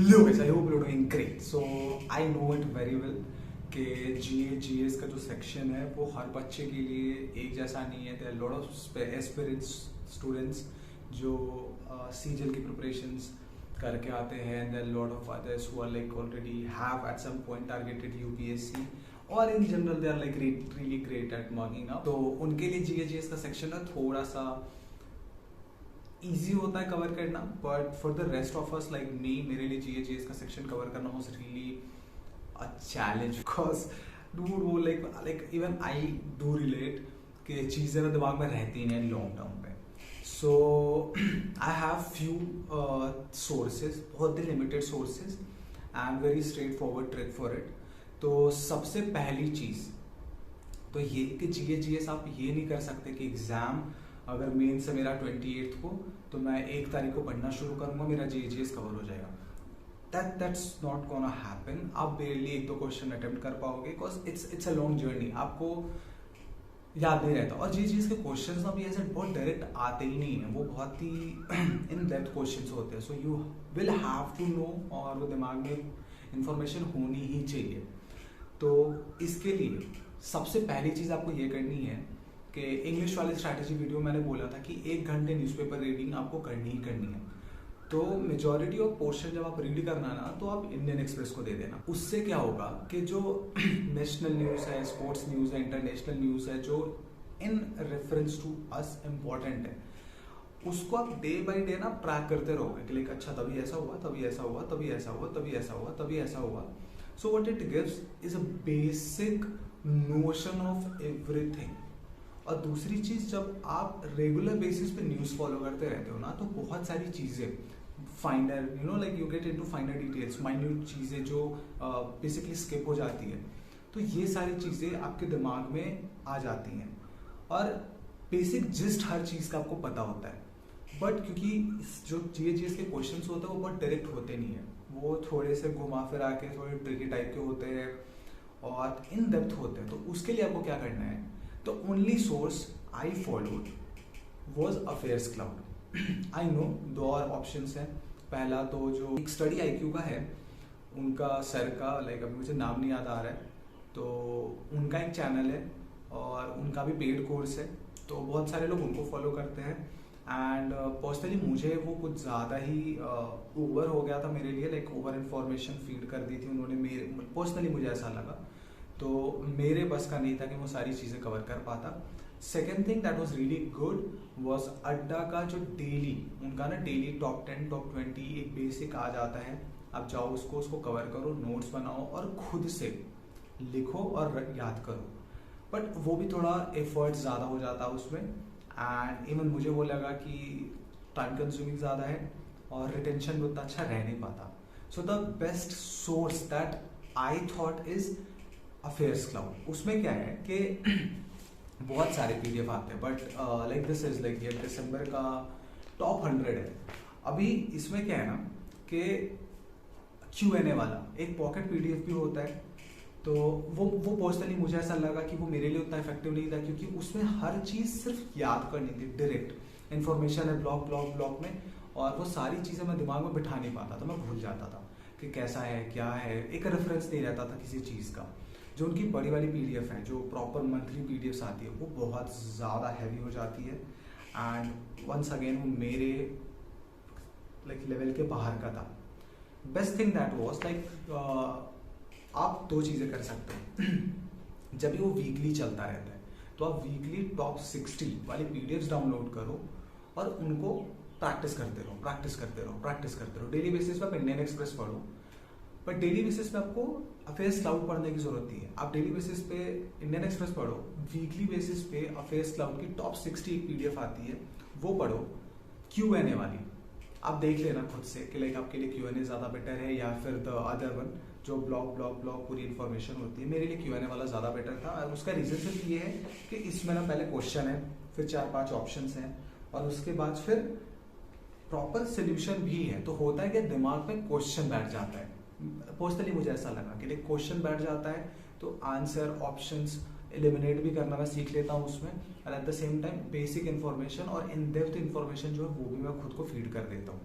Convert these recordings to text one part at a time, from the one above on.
Hello guys, I hope you're doing great. So I know it very well कि GS का जो section है वो हर बच्चे के लिए एक जैसा नहीं है. There are a lot of aspirants students जो CGL की preparations करके आते हैं. There are a lot of others who are like already have at some point targeted UPSC और in general they are like really great at marking up. तो उनके लिए GS का सेक्शन है थोड़ा सा इजी होता है कवर करना, but for the rest of us like me, मेरे लिए GS का सेक्शन कवर करना was really a challenge because dude वो like even I do relate कि चीज़ें ना दिमाग में रहती नहीं लॉन्ग टर्म पे. So I have few sources, बहुत ही limited sources and very straightforward trick for it. तो सबसे पहली चीज़ तो ये कि GS आप ये नहीं कर सकते कि एग्ज़ाम अगर मेन से मेरा 28 को तो मैं 1 तारीख को पढ़ना शुरू करूंगा, मेरा GS कवर हो जाएगा. That's not gonna happen. आप बेरली 1-2 क्वेश्चन अटेम्प्ट कर पाओगे because it's a long journey, आपको याद नहीं रहता. और GS के क्वेश्चंस अभी ऐसे बहुत डायरेक्ट आते ही नहीं है, वो बहुत ही इन डेप्थ क्वेश्चंस होते हैं. So you will have to know और वो दिमाग में इंफॉर्मेशन होनी ही चाहिए. तो इसके लिए सबसे पहली चीज़ आपको ये करनी है कि इंग्लिश वाली स्ट्रैटेजी वीडियो मैंने बोला था कि 1 घंटे न्यूज़पेपर रीडिंग आपको करनी ही करनी है. तो मेजॉरिटी ऑफ पोर्शन जब आप रीड करना ना तो आप इंडियन एक्सप्रेस को दे देना. उससे क्या होगा कि जो नेशनल न्यूज़ है, स्पोर्ट्स न्यूज़ है, इंटरनेशनल न्यूज़ है जो in reference to us important है, उसको आप डे बाई डे ना ट्रैक करते रहोगे कि लाइक अच्छा तभी ऐसा हुआ, तभी ऐसा हुआ, तभी ऐसा हुआ, तभी ऐसा हुआ, तभी ऐसा हुआ. So what it gives is a basic notion of everything. और दूसरी चीज़, जब आप रेगुलर बेसिस पे न्यूज़ फॉलो करते रहते हो ना तो बहुत सारी चीज़ें फाइनर like you get into फाइनर details, minute चीज़ें जो बेसिकली स्किप हो जाती है. तो ये सारी चीज़ें आपके दिमाग में आ जाती हैं और बेसिक जिस्ट हर चीज़ का आपको पता होता है. बट क्योंकि जो GS के क्वेश्चंस होते हैं वो बहुत डायरेक्ट होते नहीं है, वो थोड़े से घुमा फिरा के थोड़े ट्रिकी टाइप के होते हैं और इन डेप्थ होते हैं. तो उसके लिए आपको क्या करना है, The only source I followed was Affairs Cloud. I know 2 और ऑप्शंस हैं. पहला तो जो एक स्टडी IQ का है उनका सर का, लाइक अभी मुझे नाम नहीं याद आ रहा है, तो उनका एक चैनल है और उनका भी पेड कोर्स है. तो बहुत सारे लोग उनको फॉलो करते हैं एंड पर्सनली मुझे वो कुछ ज़्यादा ही ओवर हो गया था मेरे लिए, लाइक ओवर इन्फॉर्मेशन फीड कर दी थी उन्होंने. मेरे पर्सनली मुझे ऐसा लगा, तो मेरे बस का नहीं था कि वो सारी चीज़ें कवर कर पाता. Second thing that was really good was अड्डा का जो डेली, उनका ना डेली टॉप 10 टॉप 20 एक बेसिक आ जाता है. आप जाओ उसको कवर करो, नोट्स बनाओ और खुद से लिखो और याद करो. बट वो भी थोड़ा एफर्ट ज़्यादा हो जाता है उसमें एंड इवन मुझे वो लगा कि टाइम कंज्यूमिंग ज़्यादा है और रिटेंशन भी उतना अच्छा रह नहीं पाता. So the best source that I thought is affairs cloud. उसमें क्या है कि बहुत सारे PDF आते हैं but like this is like ये दिसंबर का टॉप 100 है. अभी इसमें क्या है ना कि Q&A वाला एक पॉकेट PDF भी होता है. तो वो पर्सनली मुझे ऐसा लगा कि वो मेरे लिए उतना इफेक्टिव नहीं था क्योंकि उसमें हर चीज़ सिर्फ याद करनी थी. डायरेक्ट इन्फॉर्मेशन है ब्लॉक में और वो सारी चीज़ें मैं दिमाग में बिठा नहीं पाता था, मैं भूल जाता था कि कैसा है क्या है, एक रेफरेंस नहीं रहता था किसी चीज़ का. जो उनकी बड़ी वाली PDF है, जो प्रॉपर मंथली PDFs आती है, वो बहुत ज़्यादा हैवी हो जाती है एंड वंस अगेन वो मेरे लाइक लेवल के बाहर का था. Best thing that was like आप 2 चीज़ें कर सकते हो. जब भी वो वीकली चलता रहता है तो आप वीकली टॉप 60 वाली PDFs डाउनलोड करो और उनको प्रैक्टिस करते रहो. डेली बेसिस पे आप इंडियन एक्सप्रेस पढ़ो, बट डेली बेसिस पे आपको अफेयर्स क्लाउड पढ़ने की जरूरत नहीं है. आप डेली बेसिस पे इंडियन एक्सप्रेस पढ़ो, वीकली बेसिस पे अफेयर्स क्लाउड की टॉप 60 PDF आती है वो पढ़ो. Q&A वाली आप देख लेना खुद से कि लाइक आपके लिए Q&A ज़्यादा बेटर है या फिर द अदर वन जो ब्लॉक पूरी इन्फॉर्मेशन होती है. मेरे लिए Q&A वाला ज़्यादा बेटर था और उसका रीज़न सिर्फ ये है कि इसमें ना पहले क्वेश्चन है, फिर 4-5 ऑप्शन हैं और उसके बाद फिर प्रॉपर सोल्यूशन भी है. तो होता है कि दिमाग में क्वेश्चन बैठ जाता है. पर्सनली मुझे ऐसा लगा कि लाइक क्वेश्चन बैठ जाता है तो आंसर ऑप्शंस एलिमिनेट भी करना मैं सीख लेता हूँ उसमें और at the same time basic information और इन डेप्थ इन्फॉर्मेशन जो है वो भी मैं खुद को फीड कर देता हूँ.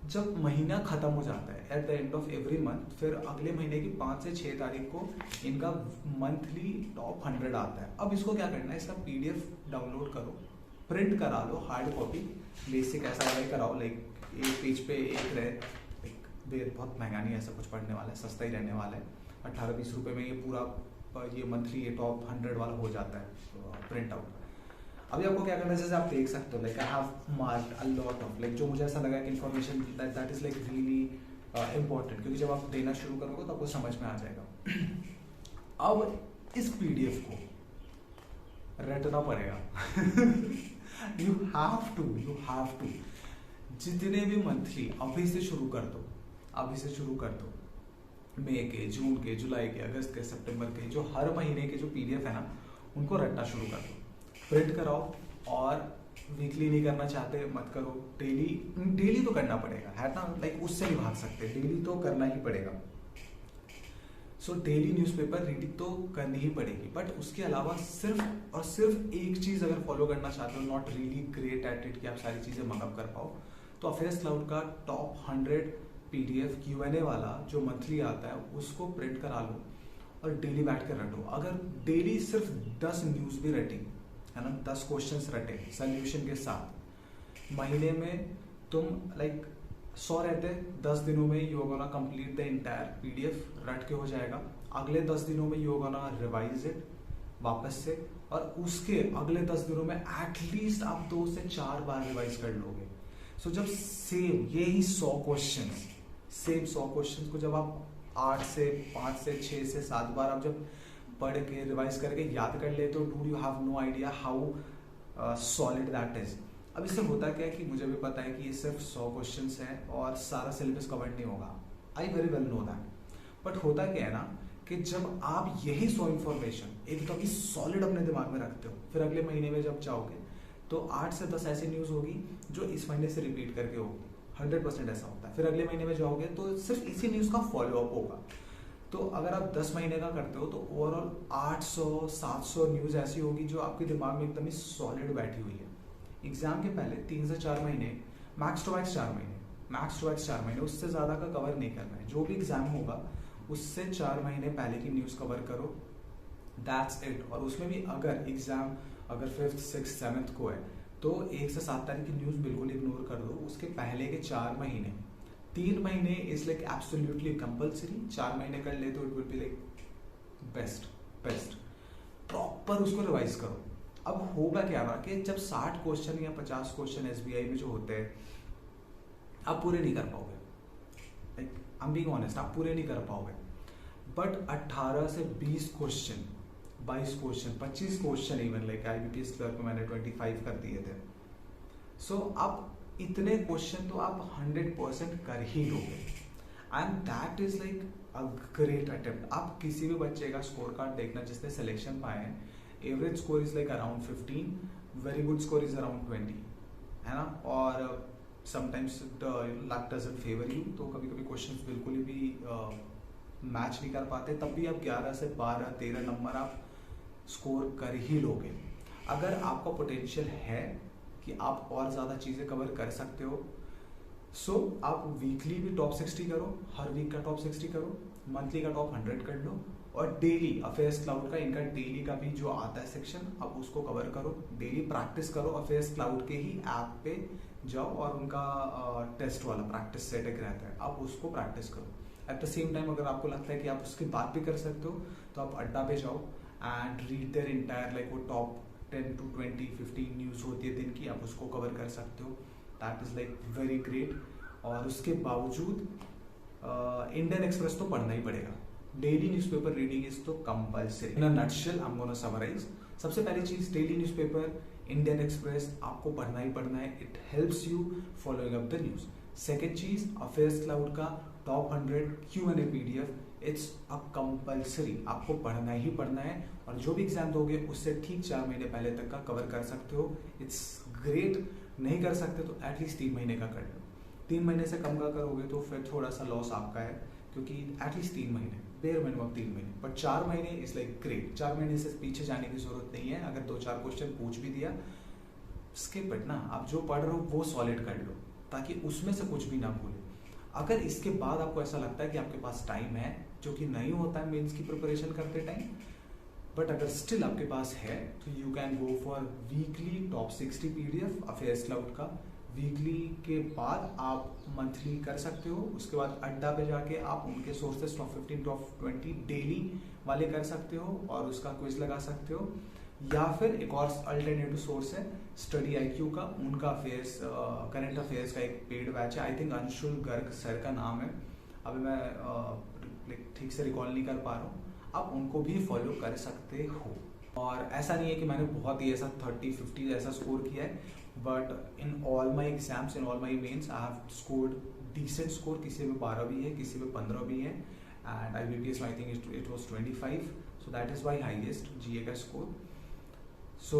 जब महीना खत्म हो जाता है at the end of every month, फिर अगले महीने की 5 से 6 तारीख को इनका मंथली टॉप 100 आता है। अब इसको क्या करना है, इसका PDF डाउनलोड करो, प्रिंट करा लो, हार्ड कॉपी, बेसिक ऐसा वाला कराओ, लाइक एक पेज पे एक रहे, बहुत महंगा नहीं है ऐसा कुछ पढ़ने वाला है, सस्ता ही रहने वाला है, 18-20 रुपये में ये पूरा ये मंथली ये टॉप 100 वाला हो जाता है प्रिंट आउट। अभी आपको क्या करना है, जैसे आप देख सकते हो, like I have marked a lot of, like जो मुझे ऐसा लगा कि information that is like really important, क्योंकि जब आप देना शुरू करोगे तो आपको समझ में आ जाएगा। अब इस PDF को रटना पड़ेगा। यू हैव टू जितने भी मंथली अभी से शुरू कर दो, मई के, जून के, जुलाई के, अगस्त के, सितंबर के, जो हर महीने के जो PDF है ना, उनको रटना शुरू कर दो, प्रिंट कराओ। और वीकली नहीं करना चाहते मत करो, डेली तो करना पड़ेगा, है ना, लाइक उससे नहीं भाग सकते, डेली तो करना ही पड़ेगा। सो डेली न्यूज़पेपर रीडिंग तो करनी ही पड़ेगी, बट उसके अलावा सिर्फ और सिर्फ एक चीज़ अगर फॉलो करना चाहते हो, not really great at it कि आप सारी चीज़ें मगअप कर पाओ, तो अफेयर्स क्लाउड का टॉप 100 PDF Q&A वाला जो मंथली आता है उसको प्रिंट करा लो और डेली बैठ कर रटो। अगर डेली सिर्फ 10 न्यूज़ भी रटी, है ना, 10 क्वेश्चंस रटे सोल्यूशन के साथ, महीने में तुम लाइक 100 रहते, 10 दिनों में you are gonna complete the entire PDF, रट के हो जाएगा। अगले 10 दिनों में you are gonna revise it वापस से, और उसके अगले 10 दिनों में एटलीस्ट आप 2 से 4 बार रिवाइज कर लोगे। सो जब सेम यही 100 क्वेश्चन को जब आप 8 से 5 से 6 से 7 बार आप जब पढ़ के रिवाइज करके याद कर ले, तो do you have no idea how solid that is. अब इससे होता क्या है कि मुझे भी पता है कि ये सिर्फ 100 क्वेश्चंस हैं और सारा सिलेबस कवर नहीं होगा, I very well know that. But होता क्या है ना कि जब आप यही 100 इन्फॉर्मेशन एकदम ही सॉलिड अपने दिमाग में रखते हो, फिर अगले महीने में जब जाओगे तो 8 से 10 ऐसी न्यूज़ होगी जो इस महीने से रिपीट करके होगी, 100% ऐसा होता है। फिर अगले महीने में जाओगे तो सिर्फ इसी न्यूज़ का फॉलोअप होगा। तो अगर आप 10 महीने का करते हो तो ओवरऑल 800-700 न्यूज़ ऐसी होगी जो आपके दिमाग में एकदम ही सॉलिड बैठी हुई है। एग्जाम के पहले 3 से 4 महीने, मैक्स टू मैक्स 4 महीने, उससे ज़्यादा का कवर नहीं करना है। जो भी एग्जाम होगा उससे 4 महीने पहले की न्यूज़ कवर करो, दैट्स इट। और उसमें भी अगर एग्जाम अगर 5th, 6th, 7th को है तो 1 से 7 तारीख की न्यूज़ बिल्कुल इग्नोर कर दो। उसके पहले के 4 महीने, 3 महीने इज लाइक एब्सोल्युटली कंपल्सरी, 4 महीने कर ले तो it will be like best proper उसको रिवाइज करो। अब होगा क्या ना कि जब 60 क्वेश्चन या 50 क्वेश्चन SBI में जो होते हैं आप पूरे नहीं कर पाओगे, like I am being honest, आप पूरे नहीं कर पाओगे। बट 18 से 20 question, 22 question, 25 question, even like IBPS clerk में मैंने 25 कर दिए थे। सो आप इतने क्वेश्चन तो आप 100% कर ही लोगे, and that is like a great attempt. आप किसी भी बच्चे का स्कोर कार्ड देखना जिसने सिलेक्शन पाए हैं, average score is like around 15, very good score is around 20, है ना। और sometimes the luck doesn't favour you, तो कभी कभी क्वेश्चंस बिल्कुल भी मैच नहीं कर पाते, तब भी आप 11 से 12, 13 नंबर आप स्कोर कर ही लोगे। अगर आपका पोटेंशियल है कि आप और ज़्यादा चीज़ें कवर कर सकते हो, सो आप वीकली भी टॉप 60 करो, हर वीक का टॉप 60 करो, मंथली का टॉप 100 कर लो, और डेली अफेयर्स क्लाउड का इनका डेली का भी जो आता है सेक्शन, आप उसको कवर करो, डेली प्रैक्टिस करो। अफेयर्स क्लाउड के ही ऐप पे जाओ और उनका टेस्ट वाला प्रैक्टिस सेट एक रहता है, आप उसको प्रैक्टिस करो। एट द सेम टाइम अगर आपको लगता है कि आप उसकी बात भी कर सकते हो तो आप अड्डा पे जाओ and read their entire, like वो टॉप 10 to 20, 15 न्यूज़ होती है दिन की, आप उसको कवर कर सकते हो, that is like very great. और उसके बावजूद इंडियन एक्सप्रेस तो पढ़ना ही पड़ेगा, डेली न्यूज़पेपर रीडिंग इज तो compulsory. In a nutshell I am gonna summarise, सबसे पहली चीज़ डेली न्यूज़पेपर, इंडियन एक्सप्रेस आपको पढ़ना ही पढ़ना है, it helps you following up the news. Second चीज़, अफेयर्स क्लाउड का top 100 Q&A PDF, it's a compulsory, आपको पढ़ना ही पढ़ना है, और जो भी एग्जाम दोगे उससे ठीक 4 महीने पहले तक का कवर कर सकते हो, इट्स ग्रेट। नहीं कर सकते तो एटलीस्ट 3 महीने का कर लो, 3 महीने से कम का करोगे तो फिर थोड़ा सा लॉस आपका है, क्योंकि एटलीस्ट 3 महीने, बेयर मिनिमम 3 महीने, बट 4 महीने इज लाइक ग्रेट। 4 महीने से पीछे जाने की जरूरत नहीं है। अगर 2-4 क्वेश्चन पूछ भी दिया, स्किप इट ना, आप जो पढ़ रहे हो वो सॉलिड कर लो, ताकि उसमें से कुछ भी ना भूलें। अगर इसके बाद आपको ऐसा लगता है कि आपके पास टाइम है, जो कि नहीं होता है मेंस की प्रिपरेशन करते टाइम, बट अगर स्टिल आपके पास है तो you can go for weekly top 60 PDF affairs cloud का। वीकली के बाद आप मंथली कर सकते हो, उसके बाद अड्डा पे जाके आप उनके सोर्सेस टॉप 15 टॉप 20 डेली वाले कर सकते हो और उसका क्विज लगा सकते हो। या फिर एक और अल्टरनेटिव सोर्स है स्टडी IQ का, उनका अफेयर्स करंट अफेयर्स का एक पेड बैच है, I think Anshul Garg sir का नाम है, अभी मैं ठीक से रिकॉल नहीं कर पा रहा हूँ। आप उनको भी फॉलो कर सकते हो। और ऐसा नहीं है कि मैंने बहुत ही ऐसा 30-50 ऐसा स्कोर किया है, but in all my exams, in all my mains I have scored decent score. किसी में 12 भी है, किसी में 15 भी है, एंड IBPS में I think it was 25, so that is my highest GA का score. So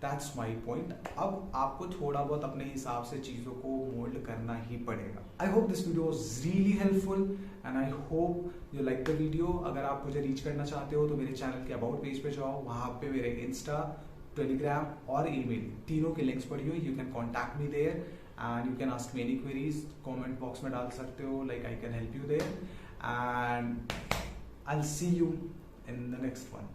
that's my point. अब आपको थोड़ा बहुत अपने हिसाब से चीज़ों को मोल्ड करना ही पड़ेगा। I hope this video was really helpful and I hope you like the video. अगर आप मुझे रीच करना चाहते हो तो मेरे चैनल के अबाउट पेज पे जाओ, वहाँ पे मेरे इंस्टा, टेलीग्राम और ईमेल तीनों के लिंक्स पड़ी हुई। You can contact me there and you can ask me any queries. Comment box में डाल सकते हो, like I can help you there, and I will see you in the next one.